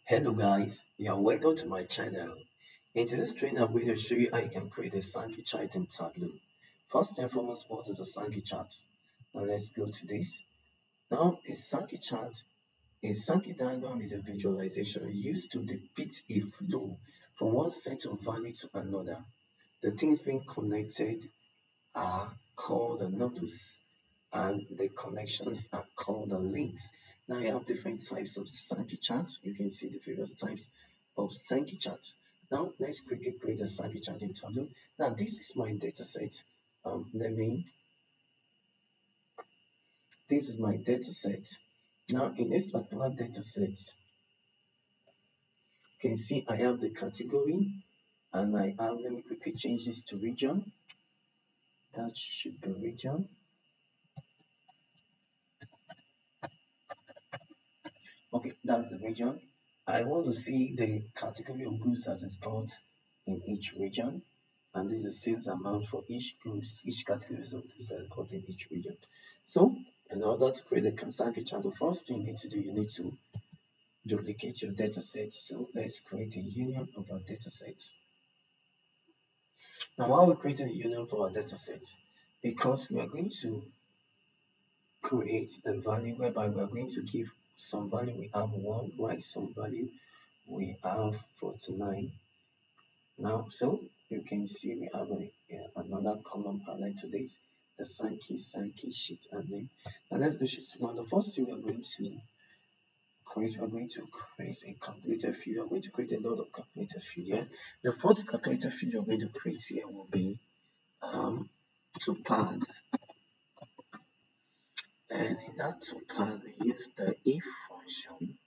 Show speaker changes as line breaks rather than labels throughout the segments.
Hello guys, welcome to my channel. In today's training, I'm going to show you how you can create a Sankey chart in Tableau. First and foremost, what is a Sankey chart? Now let's go to this. Now a Sankey diagram is a visualization used to depict a flow from one set of value to another. The things being connected are called the nodes, and the connections are called the links. Now you have different types of Sankey charts. You can see the various types of Sankey charts. Now let's quickly create a Sankey chart in Tableau. Now this is my data set. This is my data set. Now in this particular data set, you can see I have the category and let me quickly change this to region. That should be region. Okay, that's the region. I want to see the category of goods that is bought in each region, and this is the sales amount for each category of goods that is bought in each region. So, in order to create a Sankey chart, the first thing you need to do, you need to duplicate your data set. So, let's create a union of our data sets. Now, while we're creating a union for our data set, because we are going to create a value whereby we are going to give some value, we have 1, while some value we have 49. Now, so you can see we have another column allied to this, the Sankey sheet admin. Now let's go sheet 1. The first thing we are going to create, a calculator field. We are going to create a lot of calculator field here. The first calculator field we are going to create here will be to pad. And in that to pad, we use the if function.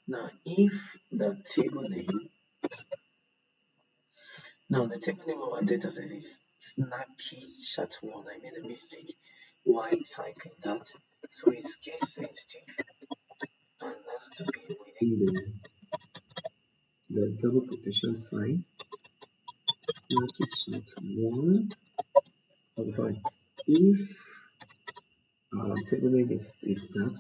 Now, if the table name, the table name of our data set is Sankey Chart 1. I made a mistake while typing that, so it's case sensitive and has to be within the double quotation sign. Sankey Chart 1. Okay, if our table name is that,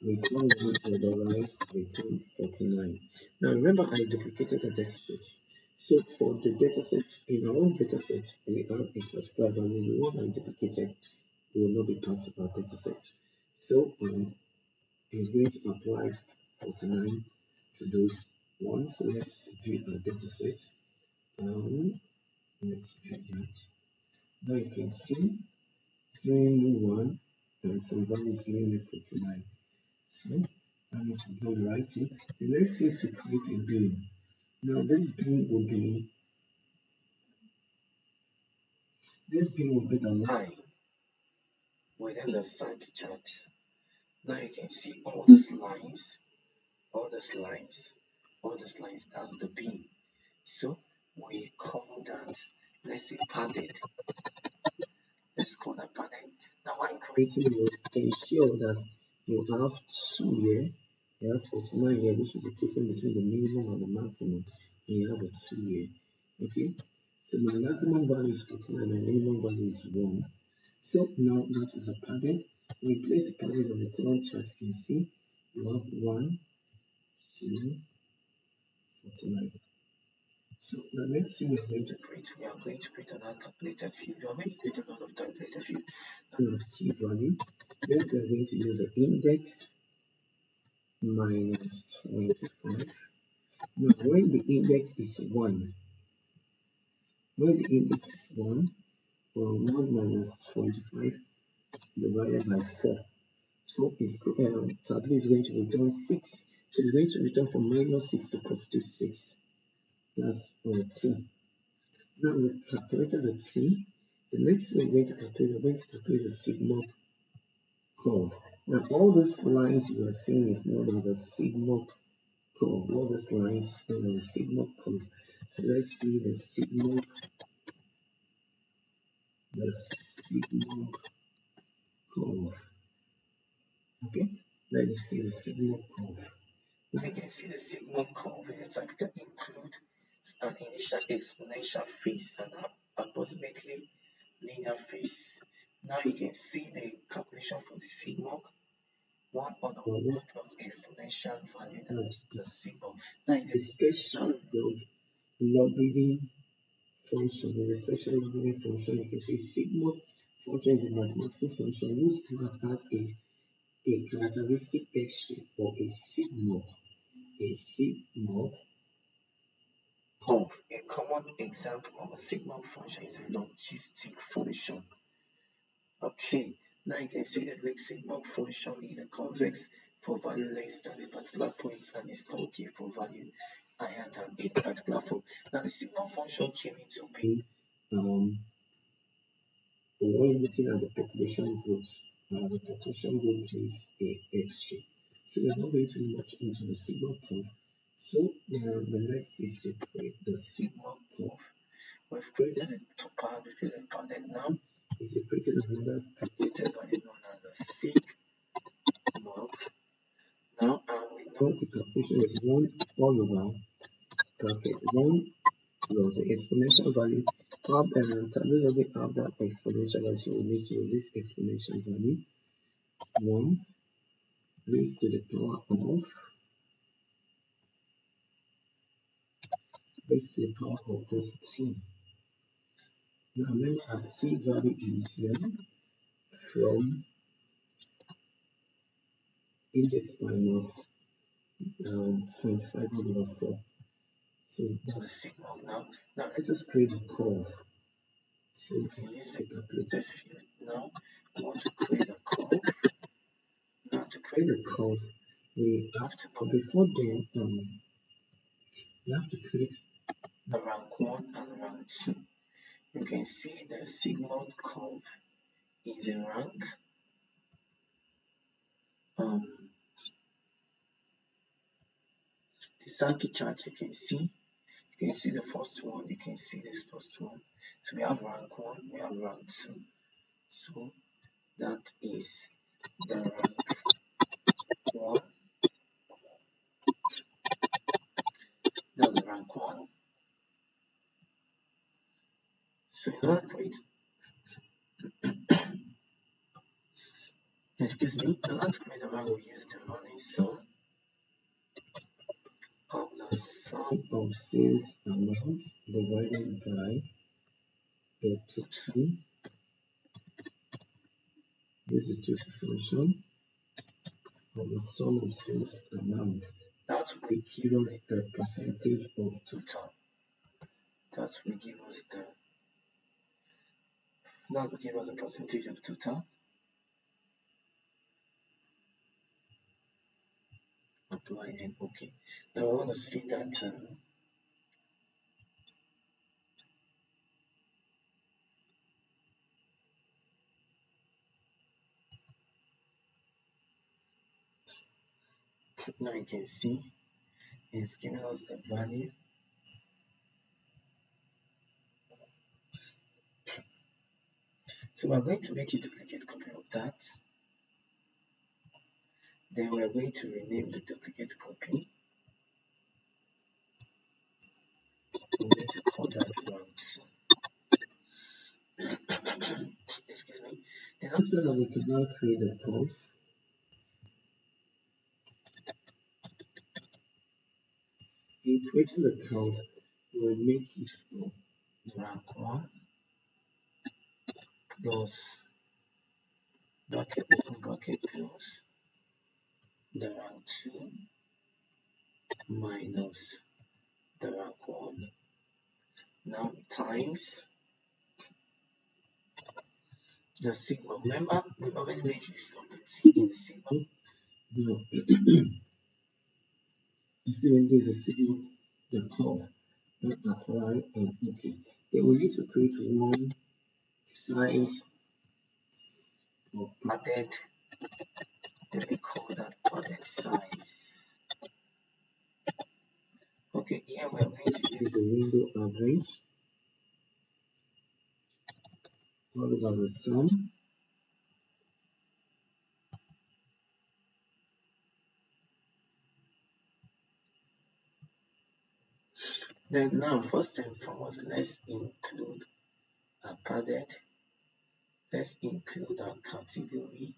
return 1, otherwise return 49. Now remember, I duplicated the data set. So for the data set, in our own data set, we have a particular value. The one I duplicated will not be part of our data set. So it's going to apply 49 to those ones. So let's view our data set. Let's view that. Now you can see 3, 1, and some values giving me 49. So that means we've done the right thing. The next is to create a beam. Now this beam will be the line within the Sankey chart. Now you can see all these lines, that's the beam. So we call that, let's say padded. Let's call that padded. Now when creating this, ensure that you have 2 here, you have 49 here, which is the difference between the minimum and the maximum, and you have a 2 here. Okay, so my maximum value is 49 and my minimum value is 1. So now that is a padded. We place the padded on the column chart. You can see you have 1, 2, 49. So the next thing we are going to create another calculator field. We are going to create another calculator field known as T value. Then we are going to use the index minus 25. Now when the index is 1, well, 1 minus 25 divided by 4. So it's Tableau is going to return 6. So it's going to return from -6 to +6. That's T. Now we calculated the T. The next thing we're going to calculate the sigma curve. Now all those lines you are seeing is known as the sigma curve. All those lines is known as the sigma curve. So let's see the sigma curve. Okay, let's see the sigma curve. Now you can see the sigma curve is like to include an initial exponential phase and approximately linear phase. Now you can see the calculation for the sigma 1 over 1 plus exponential value, that's the symbol. Now it's a special logarithm function. With a special logarithm function, you can say sigma function is a mathematical function whose graph has a characteristic x shape or a sigma curve. A common example of a sigma function is a logistic function. Okay, now you can see that the sigma function is a convex for value less than a particular point and is concave for value higher than a particular point. Now the sigma function came into being when looking at the population groups. The population group gives a X shape. So we are not going too much into the sigma curve. So the next is to create the sigma curve. We've created a topology, we've created a pattern now. Is creating another calculated value known as a sigma. Now we know the calculation is 1 all over bracket 1 plus the exponential value. Tableau doesn't have that exponential value, so we'll make use of this exponential value. 1 raised to the power of this t. Now remember our t value is from index minus 25 over 4. So that's the signal now. Now let us create a curve. So we can use the calculator field. Now we want to create a curve. Now to create a curve, we have to, but before then, we have to create the rank 1 and rank 2. You can see the sigma curve is a rank. The Sankey chart, you can see the first one, you can see this first one. So we have rank 1, we have rank 2. So that is the rank 1. That's the rank 1. So in order to create, excuse me, in order to create the rank, we use the running sum of the sum of sales amount divided by the total. Use the total function of the sum of sales amount. That will give us the percentage of total. That will give us the percentage of total. Apply and OK. Now I want to see that now you can see it's giving us the value. So we're going to make a duplicate copy of that. Then we're going to rename the duplicate copy. We're going to call that round. Excuse me. Then after that, we can now create a curve. In creating the curve, we'll make it the rank 1 plus bracket open bracket close the rank 2 minus the rank 1. Now times the sigma. Remember, we already made use of the t in the sigma. Now, instead of using the sigma, the curve, and apply and OK. Then we need to create one size of padded. Let me call that padded size. Okay, here we're going to use the window average all over the sum. Then now, first and foremost, let's include a padded. Let's include our category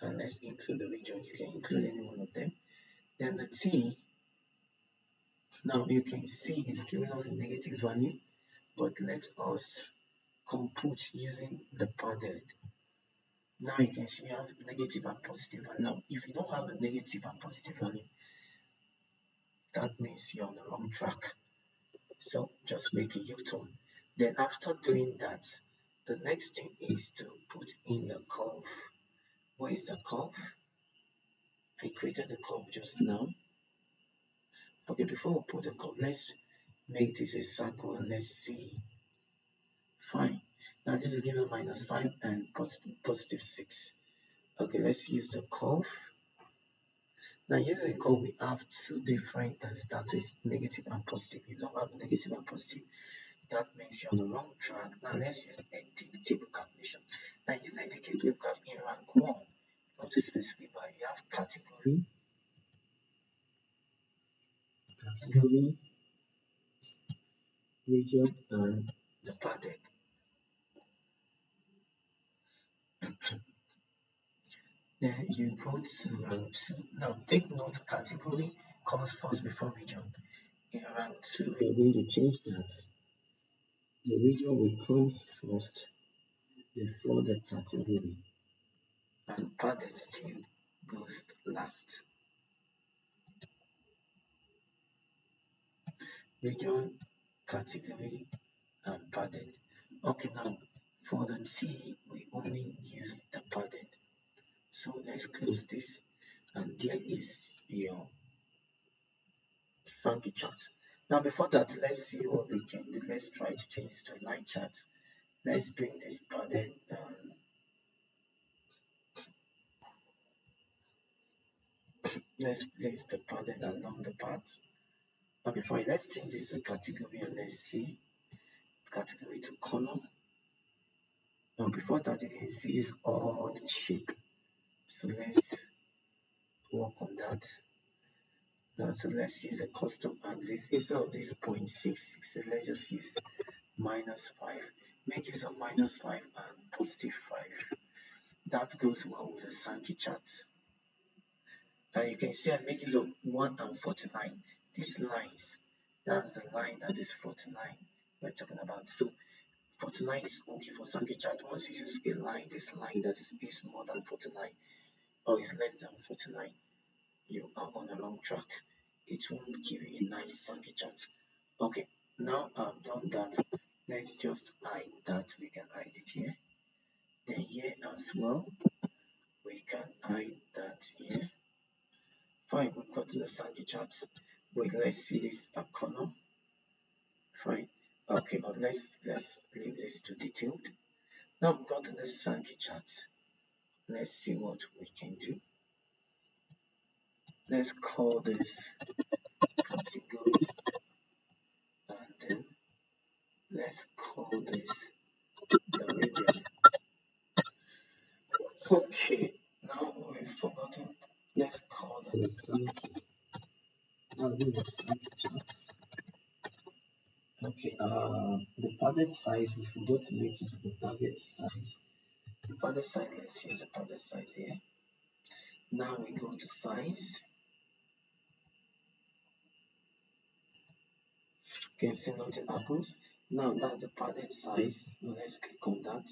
and let's include the region. You can include any one of them. Then the t, now you can see it's giving us a negative value, but let us compute using the padded. Now you can see you have negative and positive value. Now, if you don't have a negative and positive value, that means you're on the wrong track. So just make a U-turn. Then after doing that, the next thing is to put in the curve. Where is the curve? I created the curve just now. Okay, before we put the curve, let's make this a circle and let's see. Fine. Now this is given -5 and positive 6. Okay, let's use the curve. Now using the curve, we have two different status, negative and positive. You don't have negative and positive. That means you're on the wrong track. Now let's use a table calculation. Now using a table calculation in rank 1, you want to specify you have category, region, and the padded. Then you go to rank 2. Now take note, category comes first before region. In rank 2, we're going to change that. The region will come first before the category, and padded still goes last. Region, category, and padded. Okay, now for the T, we only use the padded. So let's close this, and there is your Sankey chart. Now before that, let's see what we can do. Let's try to change this to line chart. Let's bring this padded down. Let's place the padded along the path. Okay, fine. Let's change this to category and let's see category to column. Now before that, you can see this odd shape. So let's work on that. Now, so let's use a custom axis instead of this 0.66. So let's just use -5. Make use of -5 and +5. That goes well with the Sankey chart. And you can see I make use of 1 and 49. These lines, that's the line that is 49 we're talking about. So 49 is okay for Sankey chart. Once you use a line, this line that is more than 49 or is less than 49, you are on the wrong track. It won't give you a nice Sankey chart. Okay, now I've done that. Let's just hide that. We can hide it here. Then here as well, we can hide that here. Fine, we've got the Sankey chart. Wait, let's see this corner. Fine. Okay, but let's leave this to detailed. Now we've got the Sankey chart. Let's see what we can do. Let's call this category, and then let's call this the region. Okay, now we've forgotten. Let's call the Sankey. Now this is the Sankey chart. Okay, the padded size, we forgot to make use of the target size. The padded size, let's use the padded size here. Now we go to size. You can see nothing happens. Now that's the padded size. Now let's click on that.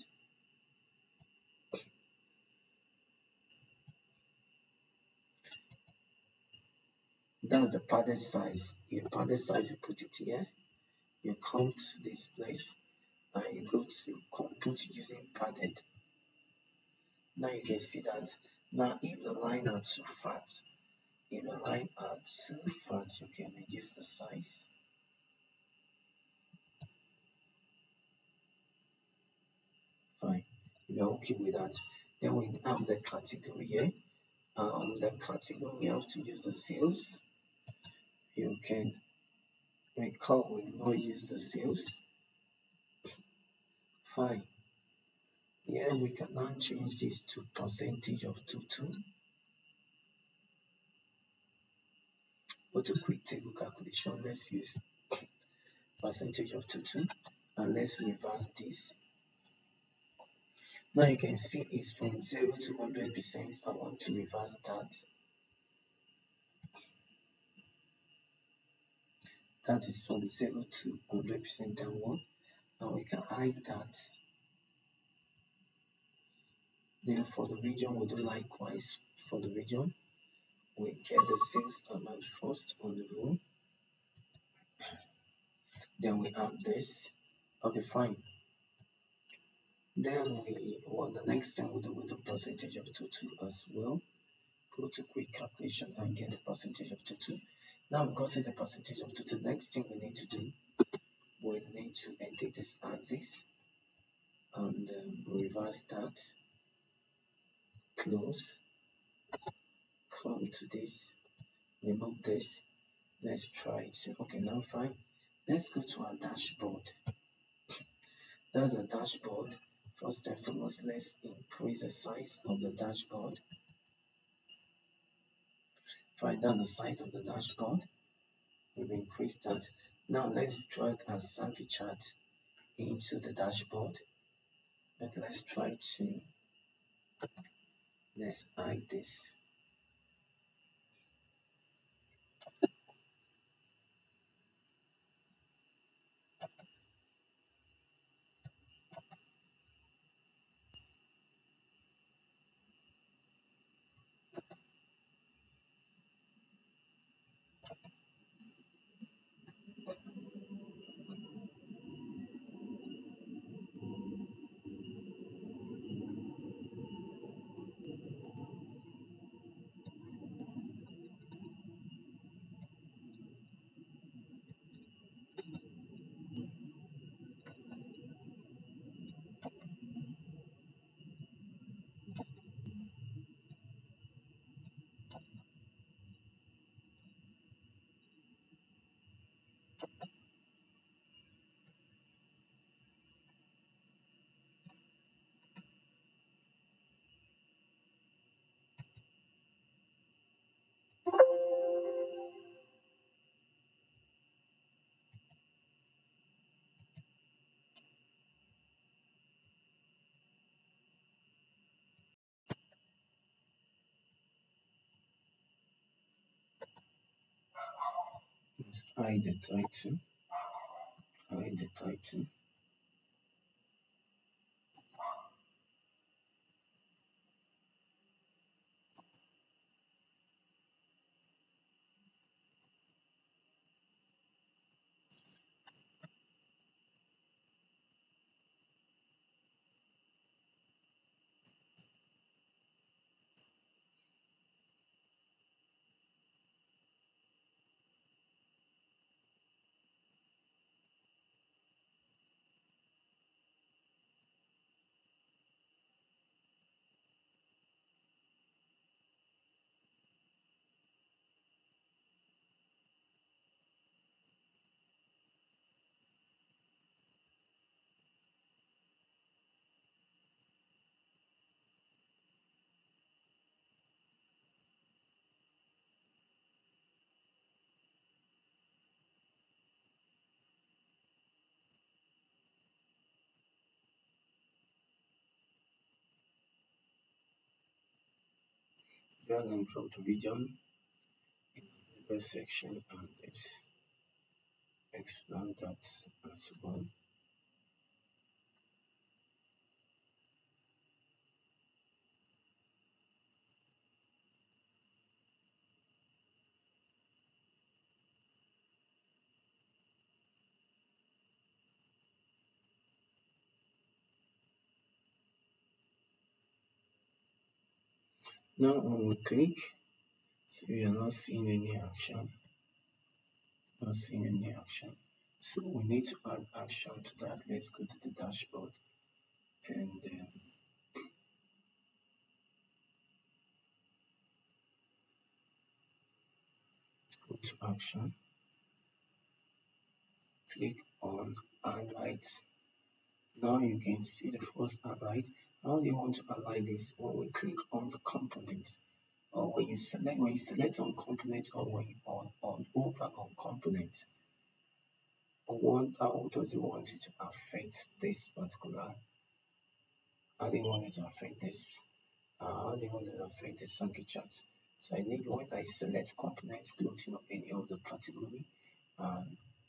That's the padded size. Your padded size, you put it here. You come to this place and you go to compute using padded. Now you can see that. Now if the line are too fat, you can reduce the size. Fine, we are okay with that. Then we have the category here. The category we have to use the sales. You can recall we not use the sales. Fine. Here we can now change this to percentage of 22. Go to quick table calculation. Let's use percentage of 22 and let's reverse this. Now you can see it's from 0 to 100%. I want to reverse that. That is from 0 to 100% downward. Now we can hide that. Then for the region, we'll do likewise. For the region, we get the sales amount first on the row. Then we have this. Okay, fine. Then the next thing we'll do with the percentage of total as well. Go to quick calculation and get the percentage of total. Now we've gotten the percentage of total. Next thing we need to do, we need to edit this axis and reverse that. Close. Come to this. Remove this. Let's try to. Okay, now fine. Let's go to our dashboard. That's a dashboard. First and foremost, let's increase the size of the dashboard. Find down the size of the dashboard. We've increased that. Now let's drag our Sankey chart into the dashboard. But let's hide this. Let's hide the title. Hide the title. Drag and drop the region in the label section and let's expand that as well. Now when we click, so we are not seeing any action. Not seeing any action. So we need to add action to that. Let's go to the dashboard and go to action. Click on highlight. Now you can see the first highlight. How do you want to highlight this? When we click on the component, or when you select on component, or when you on over on component, how does you want it to affect this particular? How do you want it to affect this? How do you want it to affect the Sankey chart? So I need when I select components, clothing or any of the category,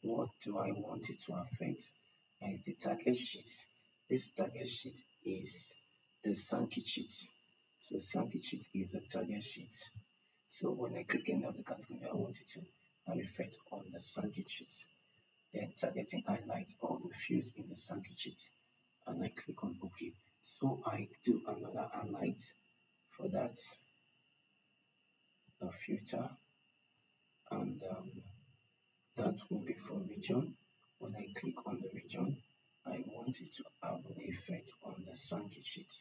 what do I want it to affect? The target sheet. This target sheet is the Sankey sheet. So Sankey sheet is the target sheet. So when I click any of the category I want it to have effect on the Sankey sheet. Then targeting highlight all the fields in the Sankey sheet and I click on OK. So I do another highlight for that filter and that will be for region. When I click on the region, I want it to have the effect on the Sankey sheet,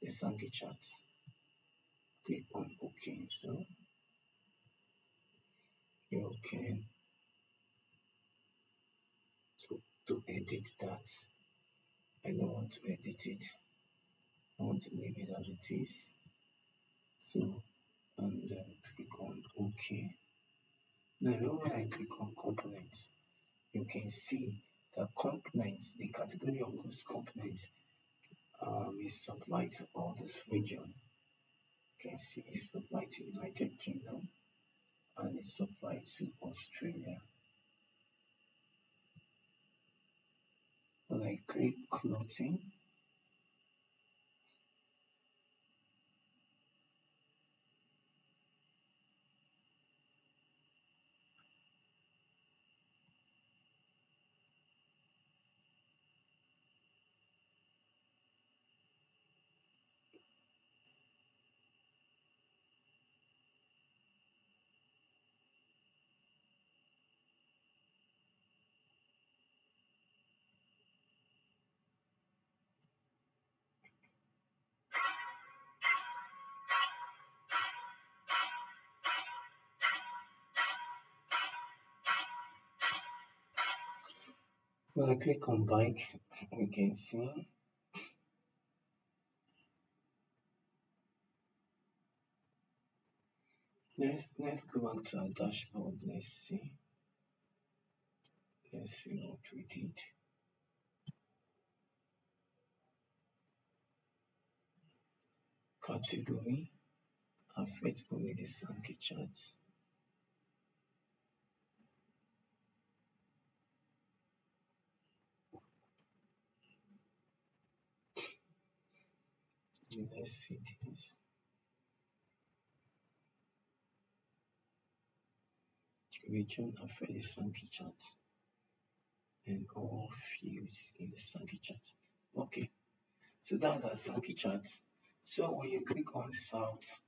the Sankey chart. Click on OK. So you can to edit that. I don't want to edit it. I want to leave it as it is. So and then click on OK. Now when I click on components, you can see the components, the category of those components is supplied to all this region. You can see it's supplied to United Kingdom and it's supplied to Australia. When I click clothing, when I click on bike, you can see let's go back to our dashboard. Let's see what we did. Category affect only the Sankey charts. Let's see this. Region affect the Sankey chart and all fields in the Sankey chart. Okay, so that's our Sankey chart. So when you click on South,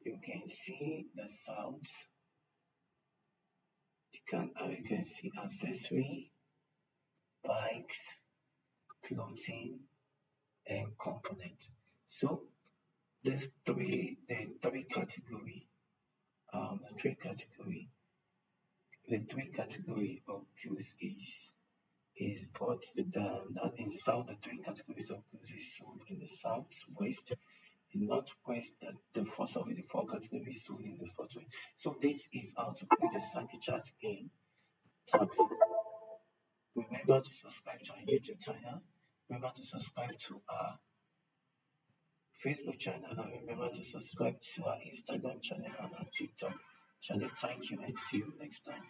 you can see the South. You can see accessory, bikes, clothing, and component. So there's the three category, the three category of goods is bought that in south the three categories of goods is sold in the southwest, in northwest the first of the four categories sold in the southwest. So this is how to create a Sankey chart in Tableau. Remember to subscribe to our YouTube channel. Remember to subscribe to our Facebook channel and remember to subscribe to our Instagram channel and our TikTok channel. Thank you and see you next time.